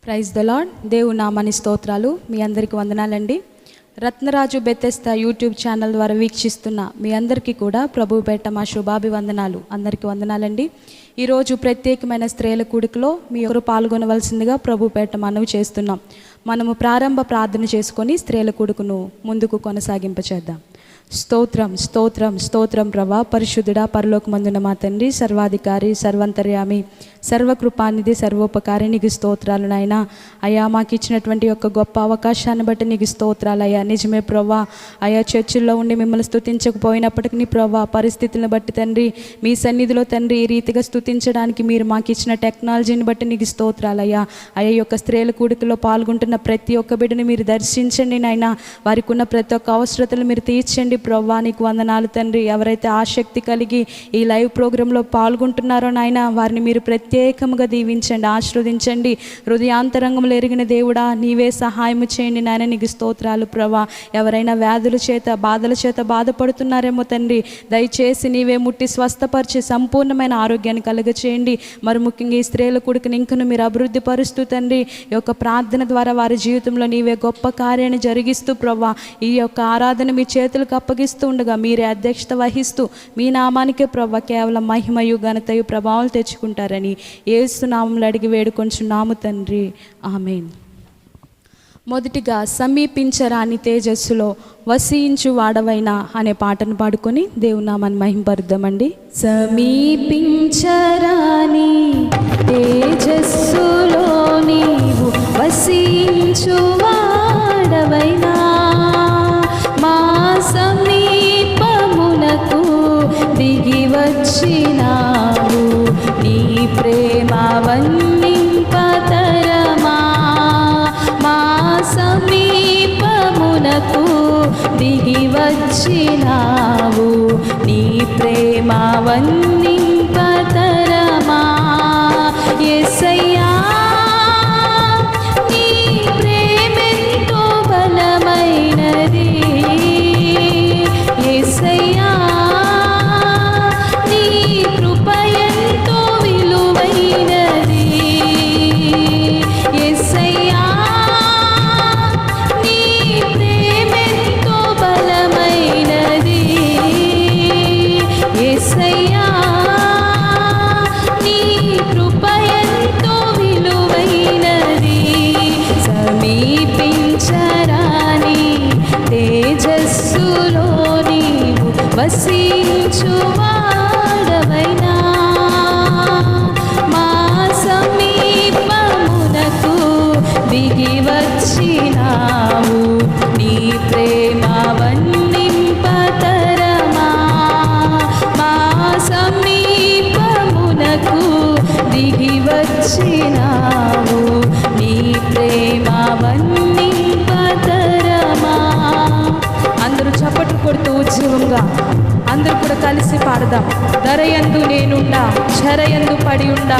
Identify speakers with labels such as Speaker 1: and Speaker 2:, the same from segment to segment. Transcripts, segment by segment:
Speaker 1: Praise the lord. దేవుని నామాని స్తోత్రాలు. మీ అందరికీ వందనాలండి. రత్నరాజు బెతెస్తా యూట్యూబ్ ఛానల్ ద్వారా వీక్షిస్తున్న మీ అందరికీ కూడా ప్రభు పేట మా శుభాభివందనాలు. అందరికీ వందనాలండి. ఈరోజు ప్రత్యేకమైన స్త్రీల కూడికలో మీ ఒకరు పాల్గొనవలసిందిగా ప్రభు పేట మనవి చేస్తున్నాం. మనము ప్రారంభ ప్రార్థన చేసుకొని స్త్రీల కూడుకును ముందుకు కొనసాగింపచేద్దాం. స్తోత్రం స్తోత్రం స్తోత్రం ప్రభా. పరిశుద్ధుడా, పరలోకమందున మా తండ్రి, సర్వాధికారి, సర్వంతర్యామి, సర్వకృపానిధి, సర్వోపకారి, నీకు స్తోత్రాలు నాయనా. అయ్యా, మాకు ఇచ్చినటువంటి యొక్క గొప్ప అవకాశాన్ని బట్టి నీకు స్తోత్రాలు అయ్యా. నిజమే ప్రభా. అయ్యా, చర్చిల్లో ఉండి మిమ్మల్ని స్తుతించకపోయినప్పటికీ నీ ప్రభా, పరిస్థితులను బట్టి తండ్రి, మీ సన్నిధిలో తండ్రి ఈ రీతిగా స్తుతించడానికి మీరు మాకు ఇచ్చిన టెక్నాలజీని బట్టి నీకు స్తోత్రాలు అయ్యా. అయ్యా, యొక్క స్త్రీల కూడికలో పాల్గొంటున్న ప్రతి ఒక్క బిడ్డని మీరు దర్శించండి నాయనా. వారికి ఉన్న ప్రతి ఒక్క అవసరతలు మీరు తీర్చండి ప్రభా. నీకు వందనాలు తండ్రి. ఎవరైతే ఆసక్తి కలిగి ఈ లైవ్ ప్రోగ్రాంలో పాల్గొంటున్నారో నాయన, వారిని మీరు ప్రత్యేకంగా దీవించండి, ఆశీర్వదించండి. హృదయాంతరంగంలో ఎరిగిన దేవుడా, నీవే సహాయం చేయండి నాయన. నీకు స్తోత్రాలు ప్రభా. ఎవరైనా వ్యాధుల చేత, బాధల చేత బాధపడుతున్నారేమో తండ్రి, దయచేసి నీవే ముట్టి స్వస్థపరిచి సంపూర్ణమైన ఆరోగ్యాన్ని కలుగచేయండి. మరి ముఖ్యంగా ఈ స్త్రీల కూడికని ఇంకను మీరు అభివృద్ధి పరుస్తూ తండ్రి, ఈ యొక్క ప్రార్థన ద్వారా వారి జీవితంలో నీవే గొప్ప కార్యాన్ని జరిగిస్తూ ప్రభా, ఈ యొక్క ఆరాధన మీ చేతులకు అప్పగిస్తూ ఉండగా మీరే అధ్యక్షత వహిస్తూ మీ నామానికే ప్రభా కేవలం మహిమయు ఘనతయు ప్రభావాలు తెచ్చుకుంటారని యేసు నామములో అడిగి వేడుకొంచున్నాము తండ్రి, ఆమేన్. మొదటిగా సమీపించరాని తేజస్సులో వసించు వాడవైనా అనే పాటను పాడుకొని దేవుని నామాన్ని మహింపరుద్దామండి. సమీపించరాని తేజస్సులో నీవు వసించు వాడవైనా, మా సమీపమునకు దిగి వచ్చినావు, నీ ప్రేమ వర్ణింపతరమా. మా సమీపమునకు దిగి వచ్చినావు, నీ ప్రేమ వర్ణింపతరమా. యేసయ్యా, నీ ప్రేమెంతో బలమైనది. యేసయ్యా, నీ కృప ఎంతో విలువైనది. యేసయ్యా, నీ ప్రేమెంతో బలమైనది. యేసయ్యా, నీ కృప ఎంతో విలువైనది. సమీపించరాని తేజస్సులో నీవు వసించు వాడవైనా, మా సమీపమునకు దిగి వచ్చినావు, నీ ప్రేమ వర్ణింపతరమా. మా సమీపమునకు దిగి వచ్చినావు, నీ ప్రేమ వర్ణింపతరమా. అందరూ చప్పట్లు కొడుతూ ఉద్యమంగా అందరూ కూడా కలిసి పాడదాం. ధరయందు నేనుండా, చెరయందు పడి ఉండా,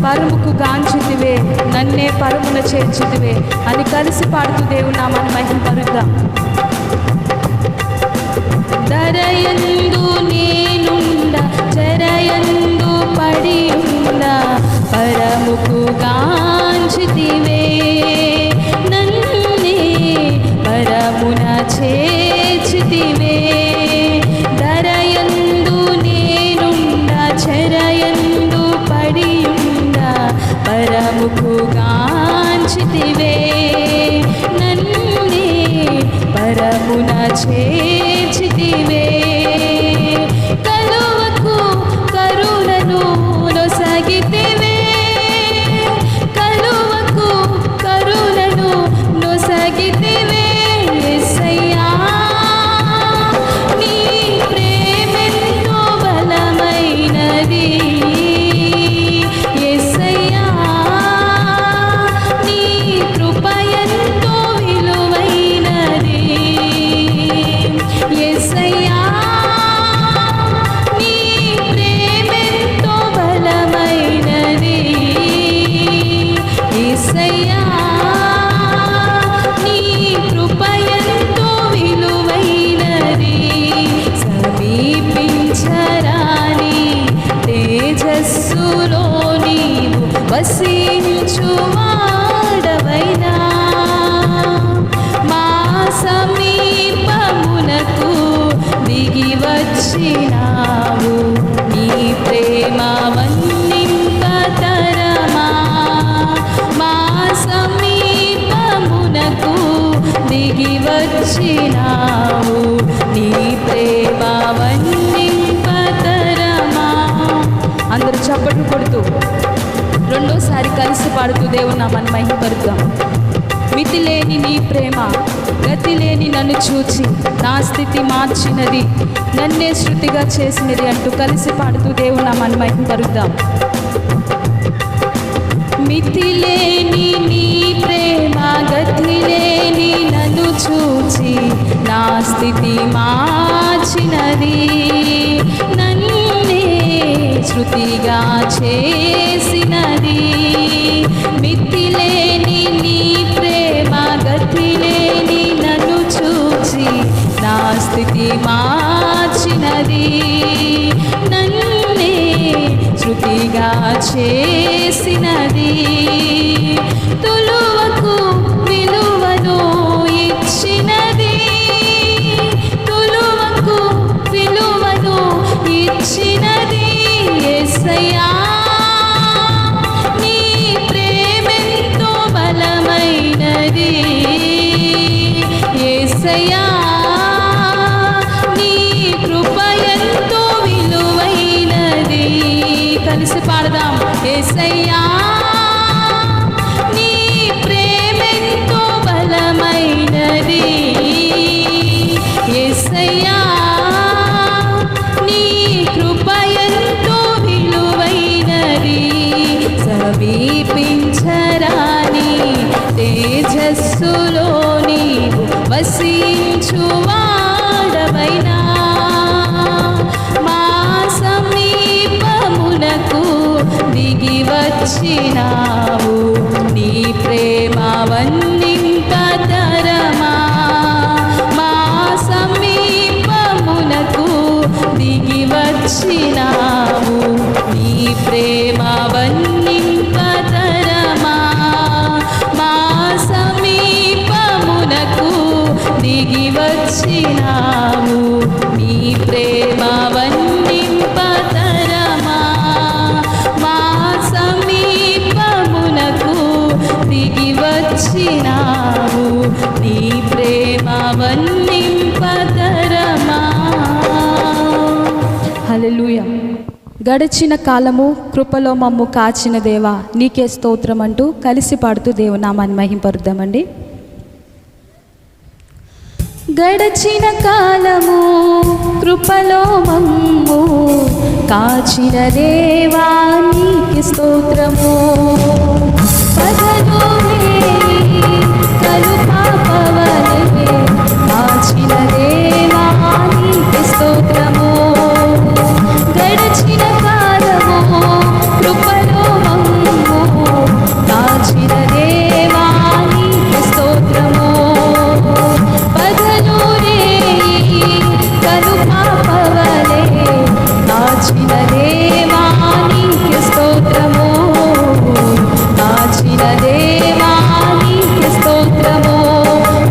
Speaker 1: పరముకు గాంచితివే, నన్నే పరమున చేర్చితివే అని కలిసి పాడుతూ దేవుని నామాన్ని మహింపరుద్దాం. ధరయందు నేనుండా, చెరయందు పడి ఉండా, పరముకు గాంచితివే, నన్నే పరమున చేర్చితివే. ధరయందు నేనుండా, చెరయందు పడి ఉండా, పరముకు గాంచితివే, నన్నే పరమున చేర్చితివే. కలువకు కరుణను నొసగితివే, కలువకు కరుణను నొసగితివే. యేసయ్యా, నీ ప్రేమెంతో బలమైనది. యేసయ్యా, నీ కృప ఎంతో విలువైనది. యేసయ్యా, నీ ప్రేమెంతో బలమైనది. యేసయ్యా, నీ కృప ఎంతో విలువైనది. సమీపించరాని తేజస్సులో నీవు వసించు వాడ వచ్చినావు నీ ప్రేమ వర్ణింపతరమా మా సమీపమునకు దిగి వచ్చినావు నీ ప్రేమ వర్ణింపతరమా. అందరూ చప్పట్లు కొడుతూ రెండోసారి కలిసి పాడుతూ దేవుని నామాన్ని మహిమపరుద్దాం. మితిలేని నీ ప్రేమ గతిలేని నన్ను చూచి నా స్థితి మార్చినది నన్నే శృతిగా చేసినది అంటూ కలిసి పాడుతూ దేవుని నామాన్ని మహిమపరుద్దాం. మితిలేని నీ ప్రేమ గతిలేని నన్ను చూచి నా స్థితి మార్చినది నన్నే శృతిగా చేసినది. మితిలేని నీ ప్రేమ గతిలేని నన్ను చూచి నా స్థితి మార్చినది నన్నే శృతిగా చేసినది. తులువకు విలువను ఇచ్చినది తులువకు విలువను ఇచ్చినది యేసయ్యా నీ ప్రేమెంతో బలమైనది యేసయ్యా నీ కృప ఎంతో విలువైనది. కలిసి పాడదాం. యేసయ్యా నీ ప్రేమెంతో బలమైనది యేసయ్యా నీ కృప ఎంతో విలువైనది. సమీపించరాని తేజస్సులో నీవు వసించువాడవైనా మా సమీపమునకు దిగి వచ్చినావు నీ ప్రేమ వర్ణింపతరమా మా సమీపమునకు దిగి వచ్చినావు నీ ప్రేమ వర్ణింపతరమా మా సమీపమునకు దిగి వచ్చినావు నీ ప్రేమ వర్ణింపతరమా మా సమీపమునకు దిగి వచ్చినావు నీ ప్రేమ వర్ణింపతరమా. హల్లెలూయా. గడిచిన కాలము కృపలో మమ్ము కాచిన దేవా నీకే స్తోత్రం అంటూ కలిసి పాడుతూ దేవుని నామాన్ని మహింపరుద్దామండి. గడచిన కాలము కృపలో మమ్ము కాచిన దేవా నీకే స్తోత్రము పగలు వేయి కలుపాపవలె కాచిన దేవా నీకే స్తోత్రము గడచిన కాలము కృపలో మమ్ము కాచిన దేవా నీకే స్తోత్రము పగలు రేయి కలుపాపవలె కాచిన దేవా నీకే స్తోత్రము కాచిన దేవా నీకే స్తోత్రము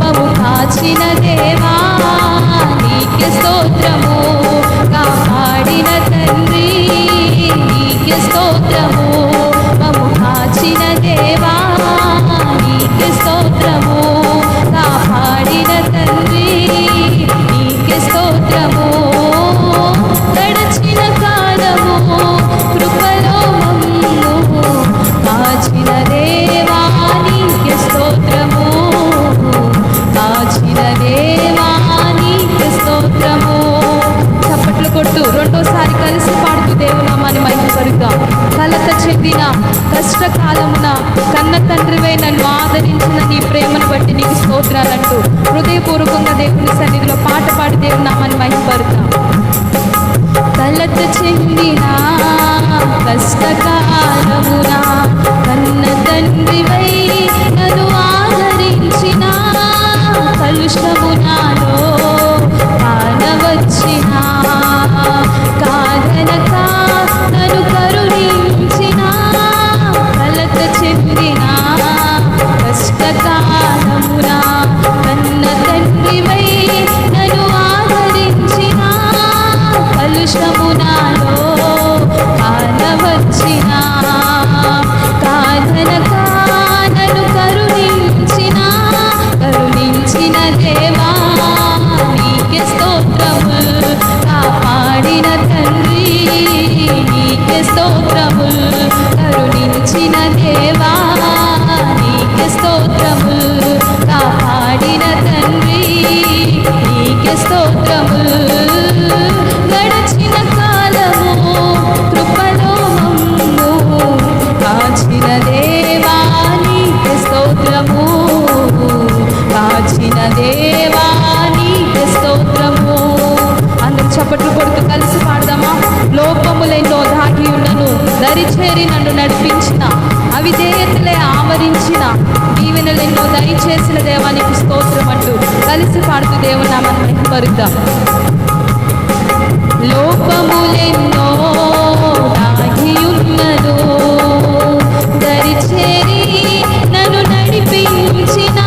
Speaker 1: మమ్ము కాచిన దేవా నీకే స్తోత్రము కాపాడిన తండ్రి నీకే స్తోత్రము మమ్ము కాచిన దేవా నీకే స్తోత్రము కాపాడిన తండ్రి నీకే స్తోత్రము గడచిన కాలము కృపలో మమ్ము కాచిన దేవా నీకే స్తోత్రము కాచిన దేవా నీకే స్తోత్రము. చప్పట్లు కొట్టు రెండోసారి కలిసి పాడుతూ దేవునామాన్ని మహిమపరుద్దాం. కలత చెందిన కష్టకాలమున కన్న తండ్రివై నన్ను ఆదరించిన నీ ప్రేమను బట్టి నీకు స్తోత్రాలంటూ హృదయపూర్వకంగా దేవుని సన్నిధిలో పాట పాడి దేవునామాన్ని మహిమపరుద్దాం. కలత చెందిన కష్టకాలమున కన్న తండ్రివై నన్ను ఆదరించిన కలుషము నాలో కానవచ్చిన కాదనక నన్ను కరుణించిన కలత చెందిన కష్టకాలమున కన్న తండ్రివై నన్ను ఆదరించిన కలుషము నాలో కానవచ్చిన కాదనక నన్ను కరుణించిన దేవా నీకే స్తోత్రములు. కాపాడిన తండ్రి నీకే స్తోత్రములు. కరుణించిన దేవా నీకే స్తోత్రములు. కాపాడిన తండ్రి నీకే స్తోత్రములు. గడచిన కాలము కృపలో మమ్ము కాచిన దేవా నీకే స్తోత్రము. కాచిన దేవా నీకే స్తోత్రము. అందరూ చప్పట్లు కొడుతూ కలిసి పాడదామా? లోపములెన్నో దాగి ఉన్నను, దరిచేరి నన్ను నడిపించిన, అవిధేయతలే ఆవరించిన, దీవెనలెన్నో దయచేసిన దేవానికి స్తోత్రం అంటూ కలిసి పాడుతూ దేవుని నామమును మహిమపరుద్దాం. లోపములెన్నో దాగి ఉన్నను, దరిచేరి నన్ను నడిపించిన,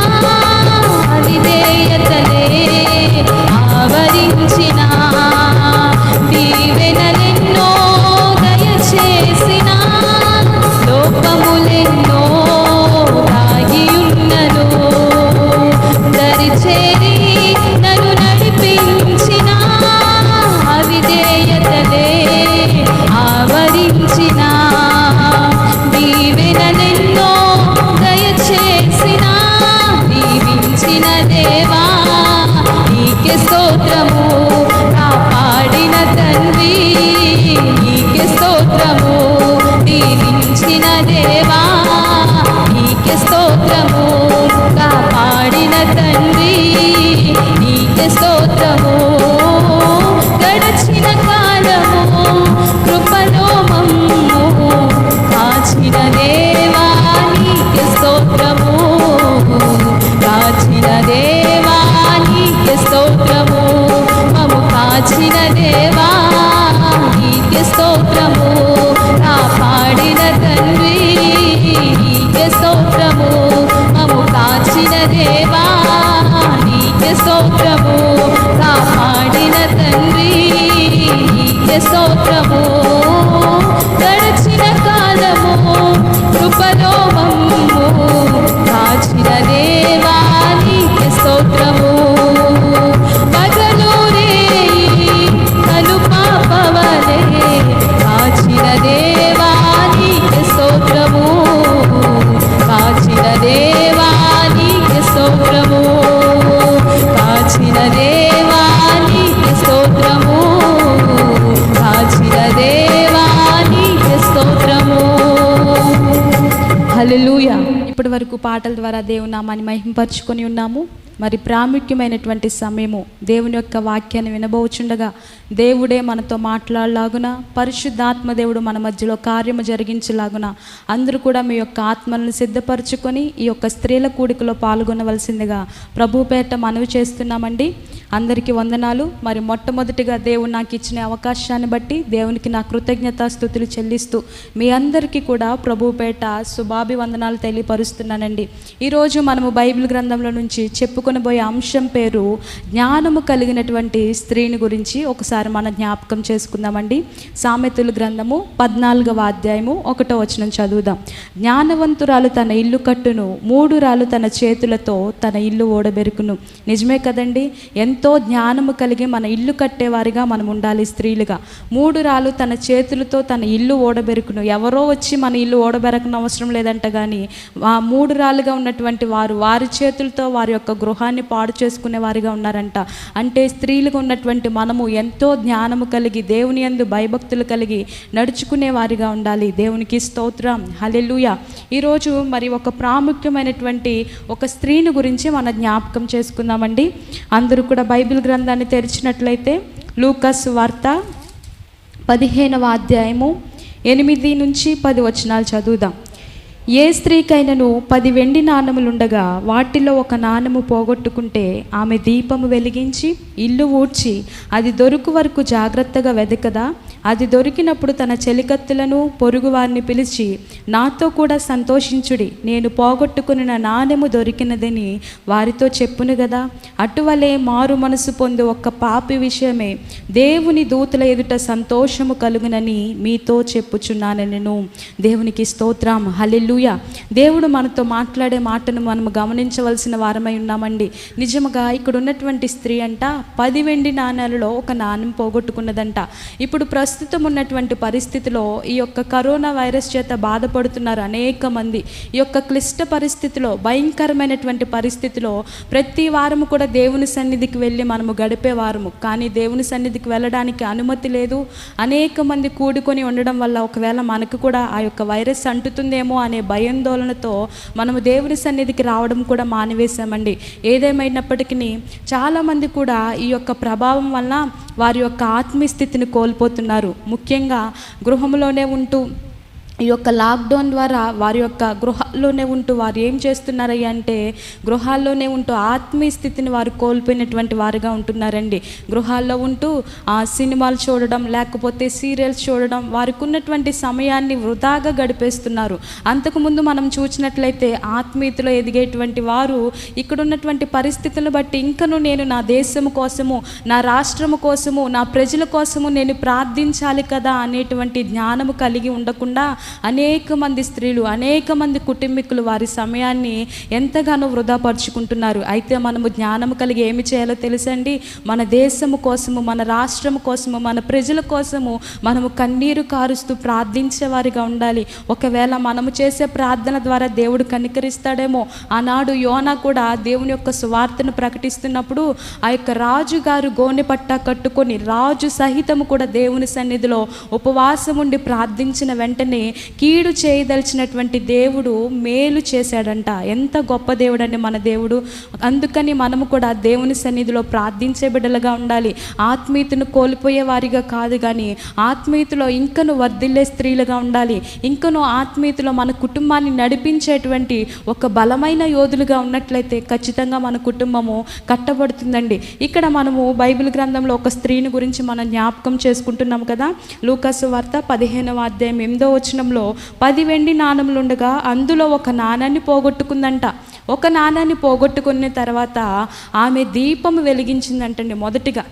Speaker 1: అవిధేయతలే ఆవరించిన, దీవెనలెన్నో దయచేసిన, లోపములెన్నో దాగి ఉన్నను, దరిచేరి నన్ను నడిపించిన, అవిధేయతలే ఆవరించిన, దీవెనలెన్నో దయచేసిన, దీవించిన దేవా నీకే స్తోత్రము. కాపాడిన తండ్రి నీకే స్తోత్రము. దీవించిన దేవా నీకే స్తోత్రము. కాపాడిన తండ్రి నీకే స్తోత్రము. గడచిన కాలము కృపలో మమ్ము కాచిన దేవా నీకే స్తోత్రము. కాచిన దేవా నీకే స్తోత్రము. మమ్ము కాచిన దేవా నీకే స్తోత్రము. కాపాడిన తండ్రి నీకే స్తోత్రము. మమ్ము కాచిన దేవా నీకే స్తోత్రము. కాపాడిన తండ్రి నీకే స్తోత్రము. గడచిన కాలము కృపలో మమ్ము కాచిన దేవా నీకే స్తోత్రము. పగలు రేయి కను పాపవలే కాచిన దేవా నీకే స్తోత్రము. కాచిన దేవా నీకే స్తోత్రము. కాచిన దేవా నీకే స్తోత్రము. కాచిన దేవా నీకే స్తోత్రము. హల్లెలూయా. ఇప్పటి వరకు పాటల ద్వారా దేవుని నామాన్ని మహిమపరుచుకొని ఉన్నాము. మరి ప్రాముఖ్యమైనటువంటి సమయము దేవుని యొక్క వాక్యాన్ని వినబోచుండగా దేవుడే మనతో మాట్లాడలాగున, పరిశుద్ధాత్మ దేవుడు మన మధ్యలో కార్యము జరిగించలాగున అందరూ కూడా మీ యొక్క ఆత్మలను సిద్ధపరచుకొని ఈ యొక్క స్త్రీల కూడికలో పాల్గొనవలసిందిగా ప్రభు పేరిట మనవి చేస్తున్నామండి. అందరికీ వందనాలు. మరి మొట్టమొదటిగా దేవుడు నాకు ఇచ్చిన అవకాశాన్ని బట్టి దేవునికి నా కృతజ్ఞతాస్తుతులు చెల్లిస్తూ మీ అందరికీ కూడా ప్రభు పేరిట శుభాభివందనాలు తెలియపరుస్తున్నానండి. ఈరోజు మనము బైబిల్ గ్రంథంలో నుంచి చెప్పుకొనబోయే అంశం పేరు జ్ఞానము కలిగినటువంటి స్త్రీని గురించి ఒకసారి మన జ్ఞాపకం చేసుకుందామండి. సామెతల గ్రంథము 14వ అధ్యాయము 1వ వచనం చదువుదాం. జ్ఞానవంతురాలు తన ఇల్లు కట్టును, మూఢురాలు తన చేతులతో తన ఇల్లు ఓడబెరుకును. నిజమే కదండి. ఎంతో జ్ఞానము కలిగి మన ఇల్లు కట్టేవారిగా మనం ఉండాలి స్త్రీలుగా. మూఢురాలు తన చేతులతో తన ఇల్లు ఓడబెరుకును. ఎవరో వచ్చి మన ఇల్లు ఓడబెరకన అవసరం లేదంట, కానీ ఆ మూఢురాలుగా ఉన్నటువంటి వారు వారి చేతులతో వారి యొక్క గృహాన్ని పాడు చేసుకునే వారిగా ఉన్నారంట. అంటే స్త్రీలుగా ఉన్నటువంటి మనము ఎంతో జ్ఞానము కలిగి దేవుని యందు భయభక్తులు కలిగి నడుచుకునే వారిగా ఉండాలి. దేవునికి స్తోత్రం. హల్లెలూయా. ఈరోజు మరి ఒక ప్రాముఖ్యమైనటువంటి ఒక స్త్రీని గురించి మన జ్ఞాపకం చేసుకుందామండి. అందరూ కూడా బైబిల్ గ్రంథాన్ని తెరిచినట్లయితే లూకాసు వార్త 15వ అధ్యాయము 8 నుంచి 10 వచనాలు చదువుదాం. ఏ స్త్రీకైనను 10 వెండి నాణములుండగా వాటిలో ఒక నాణము పోగొట్టుకుంటే ఆమె దీపము వెలిగించి ఇల్లు ఊడ్చి అది దొరుకు వరకు జాగ్రత్తగా వెదకదా? అది దొరికినప్పుడు తన చెలికత్తెలను పొరుగు వారిని పిలిచి, నాతో కూడా సంతోషించుడి, నేను పోగొట్టుకున్న నాణెము దొరికినదని వారితో చెప్పును కదా. అటువలే మారు మనసు పొంది ఒక్క పాపి విషయమే దేవుని దూతల ఎదుట సంతోషము కలుగునని మీతో చెప్పుచున్నానెను. దేవునికి స్తోత్రం, హల్లెలూయా. దేవుడు మనతో మాట్లాడే మాటను మనం గమనించవలసిన వారమై ఉన్నామండి. నిజముగా ఇక్కడ ఉన్నటువంటి స్త్రీ అంట 10 వెండి నాణాలలో ఒక నాణ్యం పోగొట్టుకున్నదంట. ఇప్పుడు ప్రస్తుతం ఉన్నటువంటి పరిస్థితిలో ఈ యొక్క కరోనా వైరస్ చేత బాధపడుతున్నారు అనేక మంది. ఈ యొక్క క్లిష్ట పరిస్థితిలో, భయంకరమైనటువంటి పరిస్థితిలో ప్రతి వారము కూడా దేవుని సన్నిధికి వెళ్ళి మనము గడిపేవారము. కానీ దేవుని సన్నిధికి వెళ్ళడానికి అనుమతి లేదు. అనేక మంది కూడుకొని ఉండడం వల్ల ఒకవేళ మనకు కూడా ఆ యొక్క వైరస్ అంటుతుందేమో అనే భయాందోళనతో మనము దేవుని సన్నిధికి రావడం కూడా మానివేశామండి. ఏదేమైనప్పటికీ చాలామంది కూడా ఈ యొక్క ప్రభావం వల్ల వారి యొక్క ఆత్మీయ స్థితిని కోల్పోతున్నారు. ముఖ్యంగా గృహంలోనే ఉంటూ ఈ యొక్క లాక్డౌన్ ద్వారా వారి యొక్క గృహాల్లోనే ఉంటూ వారు ఏం చేస్తున్నారయ్యా అంటే, గృహాల్లోనే ఉంటూ ఆత్మీయ స్థితిని వారు కోల్పోయినటువంటి వారుగా ఉంటున్నారండి. గృహాల్లో ఉంటూ సినిమాలు చూడడం, లేకపోతే సీరియల్స్ చూడడం, వారికి ఉన్నటువంటి సమయాన్ని వృధాగా గడిపేస్తున్నారు. అంతకుముందు మనం చూసినట్లయితే ఆత్మీయతలో ఎదిగేటువంటి వారు ఇక్కడ ఉన్నటువంటి పరిస్థితులను బట్టి ఇంకను నేను నా దేశము కోసము, నా రాష్ట్రము కోసము, నా ప్రజల కోసము నేను ప్రార్థించాలి కదా అనేటువంటి జ్ఞానము కలిగి ఉండకుండా అనేక మంది స్త్రీలు, అనేక మంది కుటుంబీకులు వారి సమయాన్ని ఎంతగానో వృధాపరుచుకుంటున్నారు. అయితే మనము జ్ఞానము కలిగి ఏమి చేయాలో తెలుసండి. మన దేశము కోసము, మన రాష్ట్రము కోసము, మన ప్రజల కోసము మనము కన్నీరు కారుస్తూ ప్రార్థించేవారిగా ఉండాలి. ఒకవేళ మనము చేసే ప్రార్థన ద్వారా దేవుడు కనికరిస్తాడేమో. ఆనాడు యోనా కూడా దేవుని యొక్క సువార్తను ప్రకటిస్తున్నప్పుడు ఆ యొక్క రాజుగారు గోనె పట్టా కట్టుకొని రాజు సహితము కూడా దేవుని సన్నిధిలో ఉపవాసం ఉండి ప్రార్థించిన వెంటనే కీడు చేయదలిచినటువంటి దేవుడు మేలు చేశాడంట. ఎంత గొప్ప దేవుడు అండి మన దేవుడు. అందుకని మనము కూడా దేవుని సన్నిధిలో ప్రార్థించే బిడ్డలుగా ఉండాలి. ఆత్మీయతను కోల్పోయే వారిగా కాదు, కానీ ఆత్మీయతలో ఇంకను వర్ధిల్లే స్త్రీలుగా ఉండాలి. ఇంకను ఆత్మీయతలో మన కుటుంబాన్ని నడిపించేటువంటి ఒక బలమైన యోధులుగా ఉన్నట్లయితే ఖచ్చితంగా మన కుటుంబము కట్టబడుతుందండి. ఇక్కడ మనము బైబిల్ గ్రంథంలో ఒక స్త్రీని గురించి మనం జ్ఞాపకం చేసుకుంటున్నాం కదా. లూకాసు వార్త 15వ అధ్యాయం 8వ వచనంలో 10 వెండి నాణములు ఉండగా అందులో ఒక నాణాన్ని పోగొట్టుకుందంట. ఒక నాణాన్ని పోగొట్టుకున్న తర్వాత ఆమె దీపము వెలిగించిందంటండి. మొదటిగా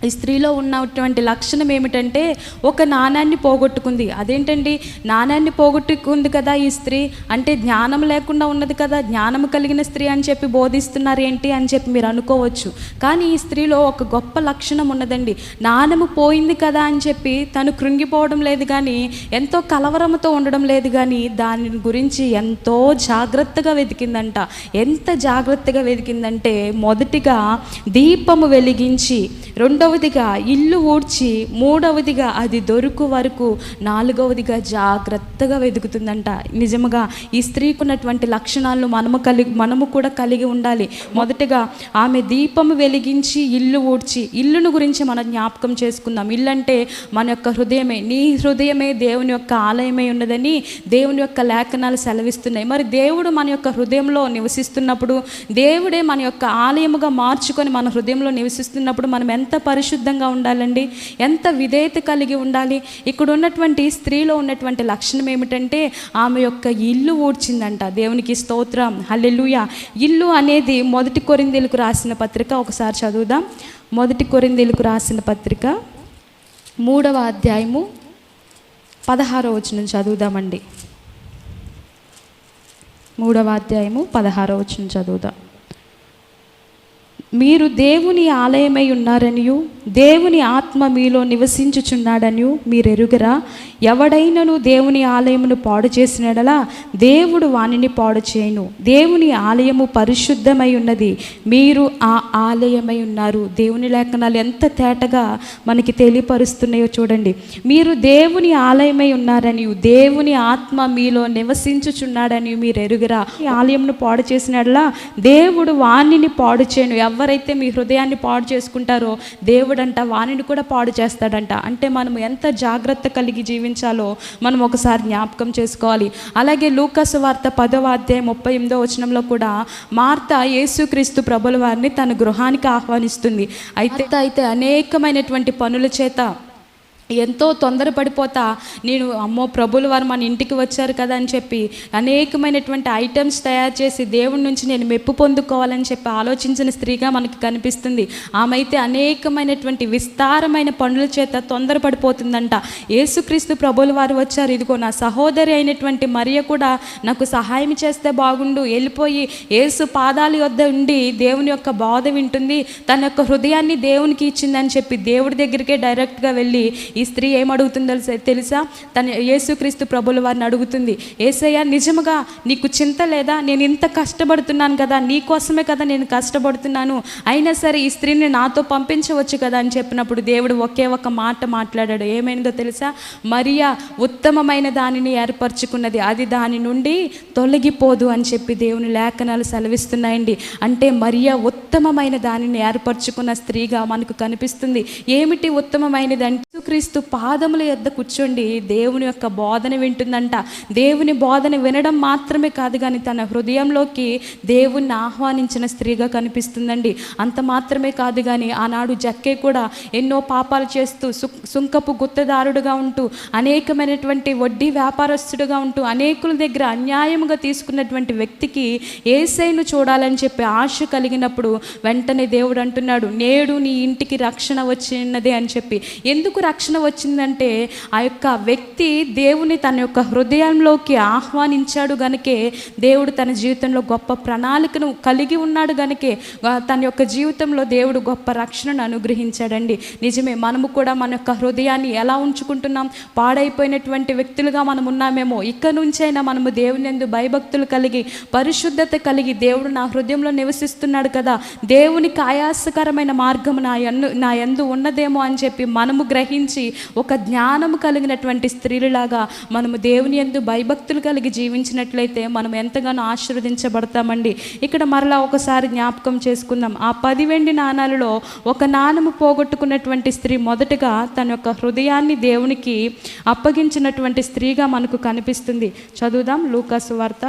Speaker 1: ఈ స్త్రీలో ఉన్నటువంటి లక్షణం ఏమిటంటే ఒక నాణాన్ని పోగొట్టుకుంది. అదేంటండి, నాణాన్ని పోగొట్టుకుంది కదా ఈ స్త్రీ అంటే జ్ఞానం లేకుండా ఉన్నది కదా, జ్ఞానం కలిగిన స్త్రీ అని చెప్పి బోధిస్తున్నారు ఏంటి అని చెప్పి మీరు అనుకోవచ్చు. కానీ ఈ స్త్రీలో ఒక గొప్ప లక్షణం ఉన్నదండి. నాణము పోయింది కదా అని చెప్పి తను కృంగిపోవడం లేదు, కానీ ఎంతో కలవరంతో ఉండడం లేదు, కానీ దాని గురించి ఎంతో జాగ్రత్తగా వెతికిందంట. ఎంత జాగ్రత్తగా వెతికిందంటే, మొదటిగా దీపము వెలిగించి, రెండవదిగా ఇల్లు ఊడ్చి, మూడవదిగా అది దొరుకు వరకు, నాలుగవదిగా జాగ్రత్తగా వెతుకుతుందంట. నిజముగా ఈ స్త్రీకి ఉన్నటువంటి లక్షణాలను మనము కూడా కలిగి ఉండాలి. మొదటిగా ఆమె దీపము వెలిగించి ఇల్లు ఊడ్చి, ఇల్లును గురించి మనం జ్ఞాపకం చేసుకుందాం. ఇల్లు అంటే మన యొక్క హృదయమే. నీ హృదయమే దేవుని యొక్క ఆలయమై ఉన్నదని దేవుని యొక్క లేఖనాలు సెలవిస్తున్నాయి. మరి దేవుడు మన యొక్క హృదయంలో నివసిస్తున్నప్పుడు, దేవుడే మన యొక్క ఆలయముగా మార్చుకొని మన హృదయంలో నివసిస్తున్నప్పుడు మనం ఎంత పరిశుద్ధంగా ఉండాలండి, ఎంత విధేయత కలిగి ఉండాలి. ఇక్కడ ఉన్నటువంటి స్త్రీలో ఉన్నటువంటి లక్షణం ఏమిటంటే ఆమె యొక్క ఇల్లు ఊడ్చిందంట. దేవునికి స్తోత్రం, హల్లెలూయా. ఇల్లు అనేది 1 కొరింథీయులకు రాసిన పత్రిక ఒకసారి చదువుదాం. 1 కొరింథీయులకు రాసిన పత్రిక 3వ అధ్యాయము 16వ వచనం చదువుదామండి. 3వ అధ్యాయము 16వ వచనం చదువుదాం. మీరు దేవుని ఆలయమై ఉన్నారనియు దేవుని ఆత్మ మీలో నివసించుచున్నాడనియు మీరు ఎరుగరా? ఎవడైనను దేవుని ఆలయమును పాడు చేసినడలా దేవుడు వానిని పాడు చేయను. దేవుని ఆలయము పరిశుద్ధమై ఉన్నది, మీరు ఆ ఆలయమై ఉన్నారు. దేవుని లేఖనాలు ఎంత తేటగా మనకి తెలియపరుస్తున్నాయో చూడండి. మీరు దేవుని ఆలయమై ఉన్నారనియు దేవుని ఆత్మ మీలో నివసించుచున్నాడని మీరు ఎరుగరా? ఈ ఆలయమును పాడు చేసినడలా దేవుడు వానిని పాడు చేయను. ఎవరైతే మీ హృదయాన్ని పాడు చేసుకుంటారో దేవుడంట వానిని కూడా పాడు చేస్తాడంట. అంటే మనం ఎంత జాగ్రత్త కలిగి జీవించాలో మనం ఒకసారి జ్ఞాపకం చేసుకోవాలి. అలాగే లూకాసు వార్త 10వ అధ్యాయం 38వ వచనంలో కూడా మార్త యేసుక్రీస్తు ప్రభుల వారిని తన గృహానికి ఆహ్వానిస్తుంది. అయితే అనేకమైనటువంటి పనుల చేత ఎంతో తొందరపడిపోతా నేను అమ్మో ప్రభులు వారు మన ఇంటికి వచ్చారు కదా అని చెప్పి అనేకమైనటువంటి ఐటమ్స్ తయారు చేసి దేవుడి నుంచి నేను మెప్పు పొందుకోవాలని చెప్పి ఆలోచించిన స్త్రీగా మనకు కనిపిస్తుంది. ఆమె అయితే అనేకమైనటువంటి విస్తారమైన పనుల చేత తొందరపడిపోతుందంట. యేసుక్రీస్తు ప్రభులు వారు వచ్చారు, ఇదిగో నా సహోదరి అయినటువంటి మరియ కూడా నాకు సహాయం చేస్తే బాగుండు, వెళ్ళిపోయి యేసు పాదాల యొద్ద ఉండి దేవుని యొక్క బోధ వింటుంది, తన యొక్క హృదయాన్ని దేవునికి ఇచ్చిందని చెప్పి దేవుడి దగ్గరికే డైరెక్ట్గా వెళ్ళి ఈ స్త్రీ ఏమడుగుతుందో తెలుసా? తన యేసుక్రీస్తు ప్రభుల వారిని అడుగుతుంది, యేసయ్య నిజముగా నీకు చింత లేదా? నేను ఇంత కష్టపడుతున్నాను కదా, నీ కోసమే కదా నేను కష్టపడుతున్నాను, అయినా సరే ఈ స్త్రీని నాతో పంపించవచ్చు కదా అని చెప్పినప్పుడు దేవుడు ఒకే ఒక మాట మాట్లాడాడు. ఏమైందో తెలుసా? మరియా ఉత్తమమైన దానిని ఏర్పరచుకున్నది, అది దాని నుండి తొలగిపోదు అని చెప్పి దేవుని లేఖనాలు సెలవిస్తున్నాయండి. అంటే మరియా ఉత్తమమైన దానిని ఏర్పరచుకున్న స్త్రీగా మనకు కనిపిస్తుంది. ఏమిటి ఉత్తమమైనది అంటే క్రీస్తు పాదముల యొద్ద కూర్చోండి దేవుని యొక్క బోధన వింటుందంట. దేవుని బోధన వినడం మాత్రమే కాదు కానీ తన హృదయంలోకి దేవుణ్ణి ఆహ్వానించిన స్త్రీగా కనిపిస్తుందండి. అంత మాత్రమే కాదు కానీ ఆనాడు జక్కే కూడా ఎన్నో పాపాలు చేస్తూ సుంకపు గుత్తదారుడుగా ఉంటూ అనేకమైనటువంటి వడ్డీ వ్యాపారస్తుడుగా ఉంటూ అనేకుల దగ్గర అన్యాయముగా తీసుకున్నటువంటి వ్యక్తికి యేసయ్యను చూడాలని చెప్పి ఆశ కలిగినప్పుడు వెంటనే దేవుడు అంటున్నాడు, నేడు నీ ఇంటికి రక్షణ వచ్చినదే అని చెప్పి. ఎందుకు రక్షణ వచ్చిందంటే ఆ యొక్క వ్యక్తి దేవుని తన యొక్క హృదయంలోకి ఆహ్వానించాడు గనుకే, దేవుడు తన జీవితంలో గొప్ప ప్రణాళికను కలిగి ఉన్నాడు గనుకే తన యొక్క జీవితంలో దేవుడు గొప్ప రక్షణను అనుగ్రహించాడండి. నిజమే, మనము కూడా మన యొక్క హృదయాన్ని ఎలా ఉంచుకుంటున్నాం? పాడైపోయినటువంటి వ్యక్తులుగా మనం ఉన్నామేమో. ఇక నుంచైనా మనము దేవుని యందు భయభక్తులు కలిగి పరిశుద్ధత కలిగి దేవుడు నా హృదయంలో నివసిస్తున్నాడు కదా, దేవునికి ఆయాసకరమైన మార్గం నా యందు ఉన్నదేమో అని చెప్పి మనము గ్రహించి ఒక జ్ఞానము కలిగినటువంటి స్త్రీలాగా మనము దేవుని యందు భయభక్తులు కలిగి జీవించినట్లయితే మనం ఎంతగానో ఆశీర్వదించబడతామండి. ఇక్కడ మరలా ఒకసారి జ్ఞాపకం చేసుకుందాం. ఆ 10 వెండి నాణాలలో ఒక నాణము పోగొట్టుకున్నటువంటి స్త్రీ మొదటగా తన యొక్క హృదయాన్ని దేవునికి అప్పగించినటువంటి స్త్రీగా మనకు కనిపిస్తుంది. చదువుదాం లూకా సువార్త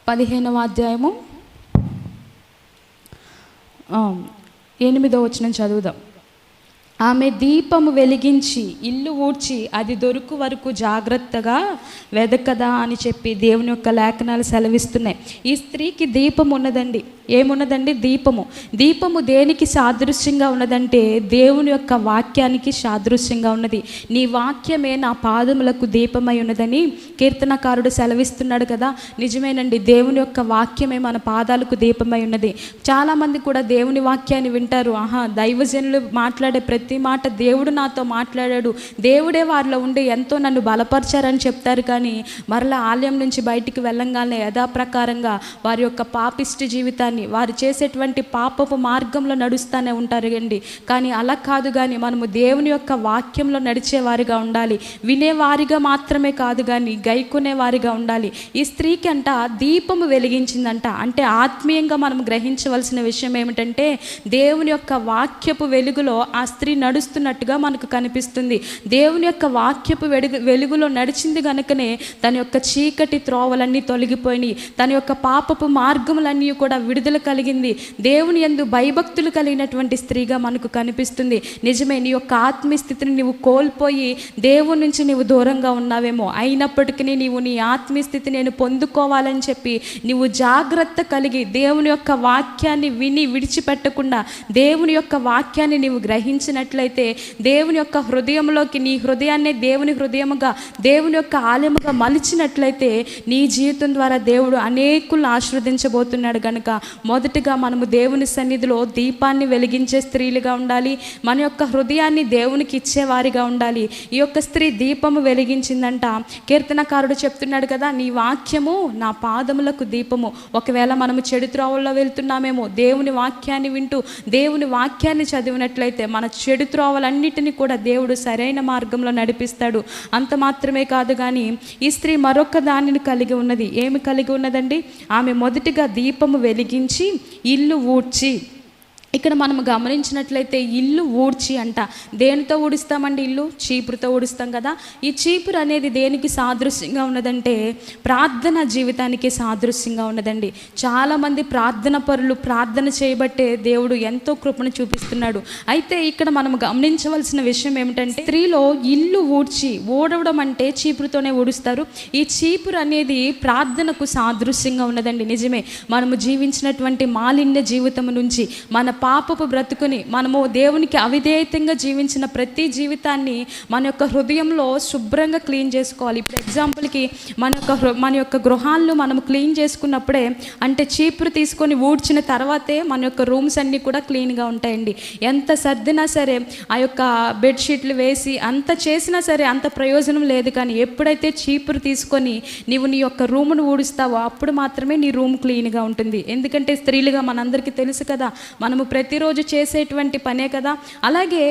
Speaker 1: 15వ అధ్యాయము 8వ వచనం చదువుదాం. ఆమె దీపము వెలిగించి ఇల్లు ఊడ్చి అది దొరుకు వరకు జాగ్రత్తగా వెదకదా అని చెప్పి దేవుని యొక్క లేఖనాలు సెలవిస్తున్నాయి. ఈ స్త్రీకి దీపం ఉన్నదండి. ఏమున్నదండి? దీపము. దీపము దేనికి సాదృశ్యంగా ఉన్నదంటే దేవుని యొక్క వాక్యానికి సాదృశ్యంగా ఉన్నది. నీ వాక్యమే నా పాదములకు దీపమై ఉన్నదని కీర్తనకారుడు సెలవిస్తున్నాడు కదా. నిజమేనండి, దేవుని యొక్క వాక్యమే మన పాదాలకు దీపమై ఉన్నది. చాలామంది కూడా దేవుని వాక్యాన్ని వింటారు, దైవజనులు మాట్లాడే ప్రతి మాట దేవుడు నాతో మాట్లాడాడు, దేవుడే వారిలో ఉండి ఎంతో నన్ను బలపరిచారని చెప్తారు. కానీ మరలా ఆలయం నుంచి బయటికి వెళ్ళంగానే యథాప్రకారంగా వారి యొక్క పాపిష్టి జీవితాన్ని, వారు చేసేటువంటి పాపపు మార్గంలో నడుస్తూనే ఉంటారు అండి. కానీ అలా కాదు, కానీ మనము దేవుని యొక్క వాక్యంలో నడిచేవారిగా ఉండాలి. వినేవారిగా మాత్రమే కాదు కానీ గైకొనేవారిగా ఉండాలి. ఈ స్త్రీకి అంట దీపము వెలిగించిందంట. అంటే ఆత్మీయంగా మనం గ్రహించవలసిన విషయం ఏమిటంటే దేవుని యొక్క వాక్యపు వెలుగులో ఆ స్త్రీ నడుస్తున్నట్టుగా మనకు కనిపిస్తుంది. దేవుని యొక్క వాక్యపు వెలుగులో నడిచింది కనుకనే తన యొక్క చీకటి త్రోవలన్నీ తొలగిపోయినాయి, తన యొక్క పాపపు మార్గములన్నీ కూడా విడుదల కలిగింది. దేవుని యందు భయభక్తులు కలిగినటువంటి స్త్రీగా మనకు కనిపిస్తుంది. నిజమే, నీ యొక్క ఆత్మీయ స్థితిని నీవు కోల్పోయి దేవుని నుంచి నీవు దూరంగా ఉన్నావేమో, అయినప్పటికీ నీవు నీ ఆత్మీయ స్థితి నేను పొందుకోవాలని చెప్పి నీవు జాగ్రత్త కలిగి దేవుని యొక్క వాక్యాన్ని విని విడిచిపెట్టకుండా దేవుని యొక్క వాక్యాన్ని నీవు గ్రహించినట్లయితే దేవుని యొక్క హృదయంలోకి నీ హృదయాన్ని దేవుని హృదయముగా దేవుని యొక్క ఆలయముగా మలిచినట్లయితే నీ జీవితం ద్వారా దేవుడు అనేకులను ఆశీర్వదించబోతున్నాడు. కనుక మొదటిగా మనము దేవుని సన్నిధిలో దీపాన్ని వెలిగించే స్త్రీలుగా ఉండాలి. మన యొక్క హృదయాన్ని దేవునికి ఇచ్చేవారిగా ఉండాలి. ఈ యొక్క స్త్రీ దీపము వెలిగించిందంట. కీర్తనకారుడు చెప్తున్నాడు కదా, నీ వాక్యము నా పాదములకు దీపము. ఒకవేళ మనము చెడు త్రోవల్లో వెళ్తున్నామేమో, దేవుని వాక్యాన్ని వింటూ దేవుని వాక్యాన్ని చదివినట్లయితే మన చెడు త్రోవలన్నిటినీ కూడా దేవుడు సరైన మార్గంలో నడిపిస్తాడు. అంత మాత్రమే కాదు కానీ ఈ స్త్రీ మరొక దానిని కలిగి ఉన్నది. ఏమి కలిగి ఉన్నదండి? ఆమె మొదటిగా దీపము వెలిగించి ఇల్లు ఊడ్చి ఇక్కడ మనం గమనించినట్లయితే ఇల్లు ఊడ్చి అంట. దేనితో ఊడుస్తామండి? ఇల్లు చీపురుతో ఊడుస్తాం కదా. ఈ చీపురు అనేది దేనికి సాదృశ్యంగా ఉన్నదంటే ప్రార్థన జీవితానికి సాదృశ్యంగా ఉన్నదండి. చాలామంది ప్రార్థన పరులు ప్రార్థన చేయబట్టే దేవుడు ఎంతో కృపను చూపిస్తున్నాడు. అయితే ఇక్కడ మనం గమనించవలసిన విషయం ఏమిటంటే, స్త్రీలో ఇల్లు ఊడవడం అంటే చీపురుతోనే ఊడుస్తారు. ఈ చీపురు అనేది ప్రార్థనకు సాదృశ్యంగా ఉన్నదండి. నిజమే, మనము జీవించినటువంటి మాలిన్య జీవితం నుంచి, మన పాపపు బ్రతుకుని, మనము దేవునికి అవిధేయతంగా జీవించిన ప్రతి జీవితాన్ని మన యొక్క హృదయంలో శుభ్రంగా క్లీన్ చేసుకోవాలి. ఇప్పుడు ఎగ్జాంపుల్కి మన యొక్క గృహాలను మనము క్లీన్ చేసుకున్నప్పుడే, అంటే చీపురు తీసుకొని ఊడ్చిన తర్వాతే మన యొక్క రూమ్స్ అన్నీ కూడా క్లీన్గా ఉంటాయండి. ఎంత సర్దినా సరే, ఆ యొక్క బెడ్షీట్లు వేసి అంత చేసినా సరే అంత ప్రయోజనం లేదు. కానీ ఎప్పుడైతే చీపురు తీసుకొని నీవు నీ యొక్క రూమ్ను ఊడుస్తావో అప్పుడు మాత్రమే నీ రూమ్ క్లీన్గా ఉంటుంది. ఎందుకంటే స్త్రీలుగా మనందరికీ తెలుసు కదా, మనము ప్రతిరోజు చేసేటువంటి పనే కదా. అలాగే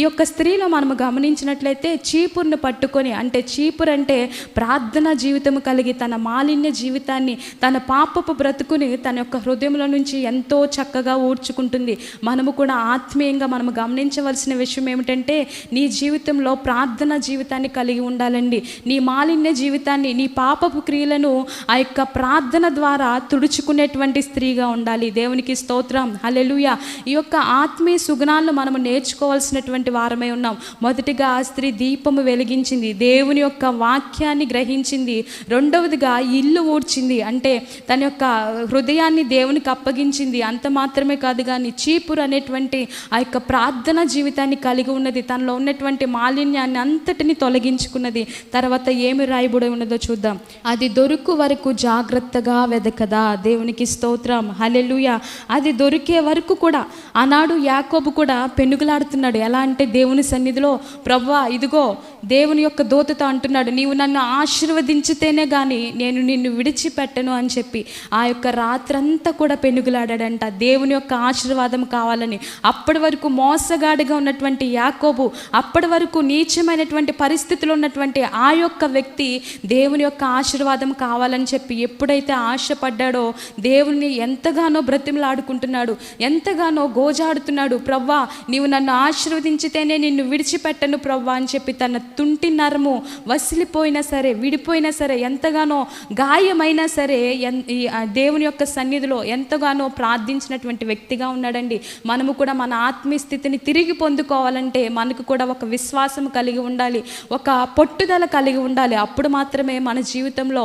Speaker 1: ఈ యొక్క స్త్రీలో మనము గమనించినట్లయితే చీపురును పట్టుకొని, అంటే చీపురు అంటే ప్రార్థన జీవితం కలిగి తన మాలిన్య జీవితాన్ని, తన పాపపు బ్రతుకుని తన యొక్క హృదయంలో నుంచి ఎంతో చక్కగా ఊడ్చుకుంటుంది. మనము కూడా ఆత్మీయంగా మనము గమనించవలసిన విషయం ఏమిటంటే, నీ జీవితంలో ప్రార్థన జీవితాన్ని కలిగి ఉండాలండి. నీ మాలిన్య జీవితాన్ని, నీ పాపపు క్రియలను ఆ యొక్క ప్రార్థన ద్వారా తుడుచుకునేటువంటి స్త్రీగా ఉండాలి. దేవునికి స్తోత్రం, హల్లెలూయా. ఈ యొక్క ఆత్మీయ సుగుణాలను మనము నేర్చుకోవాల్సినటువంటి వారమై ఉన్నాం. మొదటిగా ఆ స్త్రీ దీపము వెలిగించింది, దేవుని యొక్క వాక్యాన్ని గ్రహించింది. రెండవదిగా ఇల్లు ఊడ్చింది, అంటే తన యొక్క హృదయాన్ని దేవునికి అప్పగించింది. అంత మాత్రమే కాదు కానీ చీపురు అనేటువంటి ఆ యొక్క ప్రార్థన జీవితాన్ని కలిగి ఉన్నది. తనలో ఉన్నటువంటి మాలిన్యాన్ని అంతటిని తొలగించుకున్నది. తర్వాత ఏమి రాయబడి ఉన్నదో చూద్దాం. అది దొరుకు వరకు జాగ్రత్తగా వెదకదా. దేవునికి స్తోత్రం, హల్లెలూయా. అది దొరికే వరకు కూడా ఆనాడు యాకోబు కూడా పెనుగులాడుతున్నాడు. ఎలా అంటే దేవుని సన్నిధిలో, ప్రభువా ఇదిగో దేవుని యొక్క దూతతో అంటున్నాడు, నీవు నన్ను ఆశీర్వదించితేనే కానీ నేను నిన్ను విడిచిపెట్టను అని చెప్పి ఆ యొక్క రాత్రంతా కూడా పెనుగులాడాడంట, దేవుని యొక్క ఆశీర్వాదం కావాలని. అప్పటి వరకు మోసగాడిగా ఉన్నటువంటి యాకోబు, అప్పటి వరకు నీచమైనటువంటి పరిస్థితిలో ఉన్నటువంటి ఆ యొక్క వ్యక్తి దేవుని యొక్క ఆశీర్వాదం కావాలని చెప్పి ఎప్పుడైతే ఆశపడ్డాడో దేవుని ఎంతగానో బ్రతిమలాడుకుంటున్నాడు, ఎంతగానో గోజాడుతున్నాడు. ప్రవ్వా నీవు నన్ను ఆశీర్వదించితేనే నిన్ను విడిచిపెట్టను ప్రవ్వా అని చెప్పి తన తుంటి నరము వసిలిపోయినా సరే, విడిపోయినా సరే, ఎంతగానో గాయమైనా సరే దేవుని యొక్క సన్నిధిలో ఎంతగానో ప్రార్థించినటువంటి వ్యక్తిగా ఉన్నాడండి. మనము కూడా మన ఆత్మీయ స్థితిని తిరిగి పొందుకోవాలంటే మనకు కూడా ఒక విశ్వాసం కలిగి ఉండాలి, ఒక పట్టుదల కలిగి ఉండాలి. అప్పుడు మాత్రమే మన జీవితంలో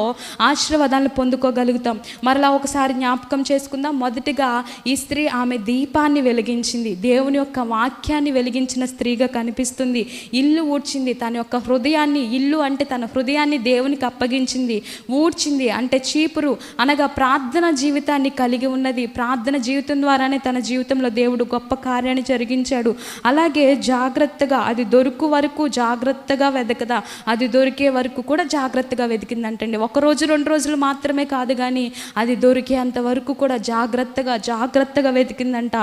Speaker 1: ఆశీర్వాదాలను పొందుకోగలుగుతాం. మరలా ఒకసారి జ్ఞాపకం చేసుకుందాం. మొదటిగా ఈ స్త్రీ ఆమె దీపాన్ని వెలిగించింది, దేవుని యొక్క వాక్యాన్ని వెలిగించిన స్త్రీగా కనిపిస్తుంది. ఇల్లు ఊడ్చింది, తన యొక్క హృదయాన్ని, ఇల్లు అంటే తన హృదయాన్ని దేవునికి అప్పగించింది. ఊడ్చింది అంటే చీపురు అనగా ప్రార్థన జీవితాన్ని కలిగి ఉన్నది. ప్రార్థన జీవితం ద్వారానే తన జీవితంలో దేవుడు గొప్ప కార్యాన్ని జరిగించాడు. అలాగే జాగ్రత్తగా, అది దొరుకు వరకు జాగ్రత్తగా వెదకదా, అది దొరికే వరకు కూడా జాగ్రత్తగా వెతికిందంటండి. ఒకరోజు 2 రోజులు మాత్రమే కాదు కానీ అది దొరికేంత వరకు కూడా జాగ్రత్తగా వెతికిందంట.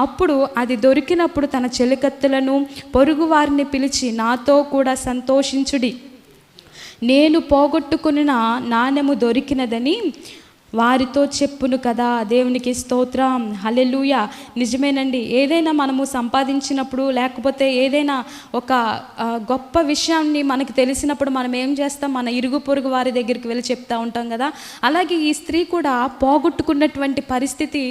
Speaker 1: అప్పుడు అది దొరికినప్పుడు తన చెలికత్తెలను, పొరుగు వారిని పిలిచి, నాతో కూడా సంతోషించుడి, నేను పోగొట్టుకున్న నాణెము దొరికినదని వారితో చెప్పును కదా. దేవునికి స్తోత్రం, హల్లెలూయా. నిజమేనండి, ఏదైనా మనము సంపాదించినప్పుడు, లేకపోతే ఏదైనా ఒక గొప్ప విషయాన్ని మనకు తెలిసినప్పుడు మనం ఏం చేస్తాం? మన ఇరుగు పొరుగు వారి దగ్గరికి వెళ్ళి చెప్తూ ఉంటాం కదా. అలాగే ఈ స్త్రీ కూడా పోగొట్టుకున్నటువంటి పరిస్థితి,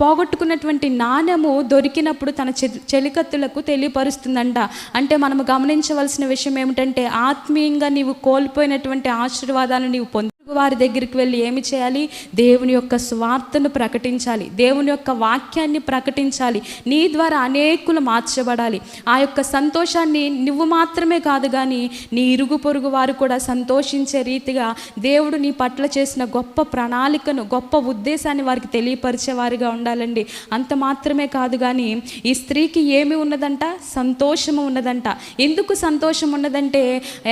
Speaker 1: పోగొట్టుకున్నటువంటి నాణ్యము దొరికినప్పుడు తన చెలికత్తులకు తెలియపరుస్తుందంట. అంటే మనము గమనించవలసిన విషయం ఏమిటంటే, ఆత్మీయంగా నీవు కోల్పోయినటువంటి ఆశీర్వాదాలను నీవు వారి దగ్గరికి వెళ్ళి ఏమి చేయాలి? దేవుని యొక్క స్వార్థను ప్రకటించాలి, దేవుని యొక్క వాక్యాన్ని ప్రకటించాలి. నీ ద్వారా అనేకులు మార్చబడాలి. ఆ యొక్క సంతోషాన్ని నువ్వు మాత్రమే కాదు కానీ నీ ఇరుగు పొరుగు వారు కూడా సంతోషించే రీతిగా దేవుడు నీ పట్ల చేసిన గొప్ప ప్రణాళికను, గొప్ప ఉద్దేశాన్ని వారికి తెలియపరిచేవారిగా ఉండాలండి. అంత మాత్రమే కాదు కానీ ఈ స్త్రీకి ఏమి ఉన్నదంట? సంతోషము ఉన్నదంట. ఎందుకు సంతోషం ఉన్నదంటే,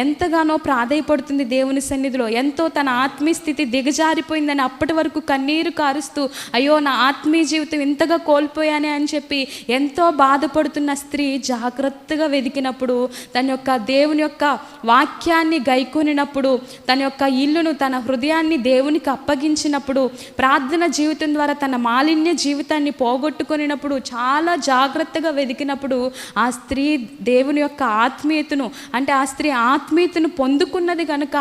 Speaker 1: ఎంతగానో ప్రాధేయపడుతుంది దేవుని సన్నిధిలో, ఎంతో తన ఆత్మీయ స్థితి దిగజారిపోయిందని అప్పటి వరకు కన్నీరు కారుస్తూ అయ్యో నా ఆత్మీయ జీవితం ఇంతగా కోల్పోయానే అని చెప్పి ఎంతో బాధపడుతున్న స్త్రీ జాగ్రత్తగా వెతికినప్పుడు, తన యొక్క దేవుని యొక్క వాక్యాన్ని గైకొనినప్పుడు, తన యొక్క ఇల్లును తన హృదయాన్ని దేవునికి అప్పగించినప్పుడు, ప్రార్థన జీవితం ద్వారా తన మాలిన్య జీవితాన్ని పోగొట్టుకొనినప్పుడు, చాలా జాగ్రత్తగా వెతికినప్పుడు ఆ స్త్రీ దేవుని యొక్క ఆత్మీయతను, అంటే ఆ స్త్రీ ఆత్మీయతను పొందుకున్నది కనుక